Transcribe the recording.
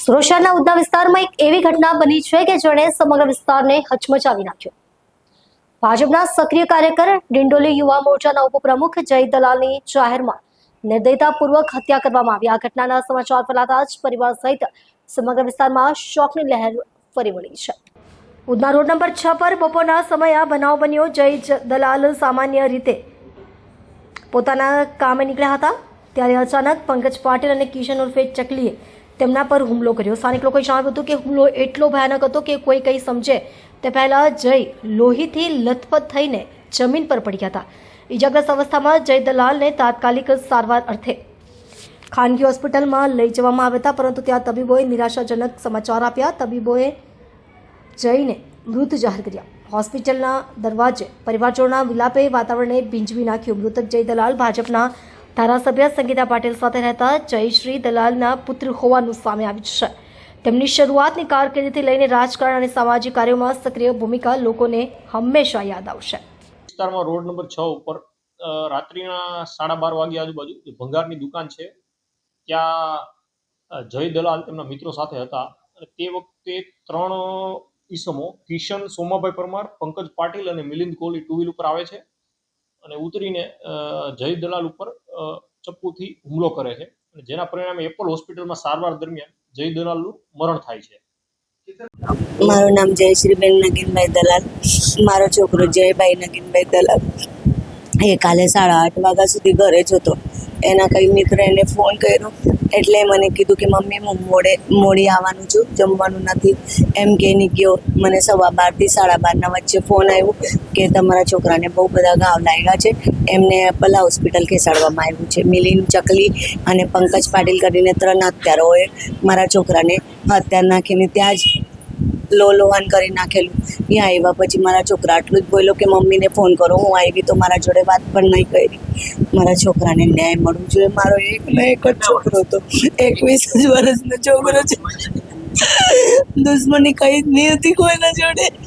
સુરત શહેરના ઉધના વિસ્તારમાં એક એવી ઘટના બની છે કે જેણે સમગ્ર વિસ્તારને હચમચાવી નાખ્યો। ભાજપના સક્રિય કાર્યકર ડિંડોલી યુવા મોરચાના ઉપપ્રમુખ જય દલાલની જાહેરમાં નિર્દયતાપૂર્વક હત્યા કરવામાં આવી। આ ઘટનાના સમાચાર ફેલાતા જ પરિવાર સહિત સમગ્ર વિસ્તારમાં શોકની લહેર ફરી વળી છે। ઉધના રોડ નંબર 6 પર બપોરના સમયે આ બનાવ બન્યો। જય દલાલ સામાન્ય રીતે પોતાના કામે નીકળ્યા હતા ત્યારે અચાનક પંકજ પાટીલ અને કિશન ઉર્ફે ચકલીએ તેમના પર હુમલો કર્યો। સ્થાનિક લોકોએ જણાવ્યું હતું કે હુમલો એટલો ભયાનક હતો કે કોઈ કંઈ સમજે તે પહેલા જય લોહીથી લથપથ થઈને જમીન પર પડી ગયા હતા। ઇજાગ્રસ્ત અવસ્થામાં જય દલાલને તાત્કાલિક સારવાર અર્થે ખાનગી હોસ્પિટલમાં લઈ જવામાં આવ્યા હતા, પરંતુ ત્યાં તબીબોએ નિરાશાજનક સમાચાર આપ્યા। તબીબોએ જયને મૃત જાહેર કર્યા। હોસ્પિટલના દરવાજે પરિવારજનોના વિલાપે વાતાવરણને ભીંજવી નાખ્યું। મૃતક જય દલાલ ભાજપના ધારાસભ્ય સંગીતા પાટીલ સાથે રહેતા જયશ્રી દલાલના પુત્ર હોવાનું સામે આવ્યું છે। તેમની શરૂઆતની કારકિર્દીથી લઈને રાજકારણ અને સામાજિક કાર્યોમાં સક્રિય ભૂમિકા લોકોને હંમેશા યાદ આવશે। વિસ્તારમાં રોડ નંબર 6 ઉપર રાત્રિના 12:30 વાગ્યા આજુબાજુ જે ભંગારની દુકાન છે ત્યાં જય દલાલ તેમના મિત્રો સાથે હતા અને તે વખતે 3 ઈસમો કિશન સોમાભાઈ પરમાર, પંકજ પાટીલ અને મિલિંદ કોહલી ટુ વ્હીલ ઉપર આવે છે અને ઉતરીને જય દલાલ ઉપર ચપ્પુથી હુમલો કરે છે અને જેના પરિણામે એપલ હોસ્પિટલમાં સારવાર દરમિયાન જય દલાલનું મરણ થાય છે। મારું નામ જયશ્રીબેન નગીનભાઈ દલાલ, મારો છોકરો જયભાઈ નગીનભાઈ દલાલ એ કાલે 8:30 વાગ્યા સુધી ઘરે જ હતો। એના કંઈ મિત્ર એને ફોન કર્યો એટલે મને કીધું કે મમ્મી હું મોડી આવવાનું છું, જમવાનું નથી એમ કહીને ગયો। મને 12:15 થી 12:30 વચ્ચે ફોન આવ્યો કે તમારા છોકરાને બહુ બધા ઘાવ લાગ્યા છે, એમને પલા હોસ્પિટલ ખસેડવામાં આવ્યું છે। મિલિંદ, ચકલી અને પંકજ પાટીલ કરીને 3 હત્યારાઓએ મારા છોકરાને હત્યા નાખીને ત્યાં જ લોહન કરી નાખેલું। ત્યાં આવ્યા પછી મારા છોકરા આટલું જ બોલ્યો કે મમ્મીને ફોન કરો। હું આવી તો મારા જોડે વાત પણ નહીં કરી। મારા છોકરાને ન્યાય મળવું જોઈએ। મારો એકનો એક જ છોકરો હતો, 21 વર્ષનો છોકરો છે। દુશ્મની કઈ જ નહીં હતી કોઈના જોડે।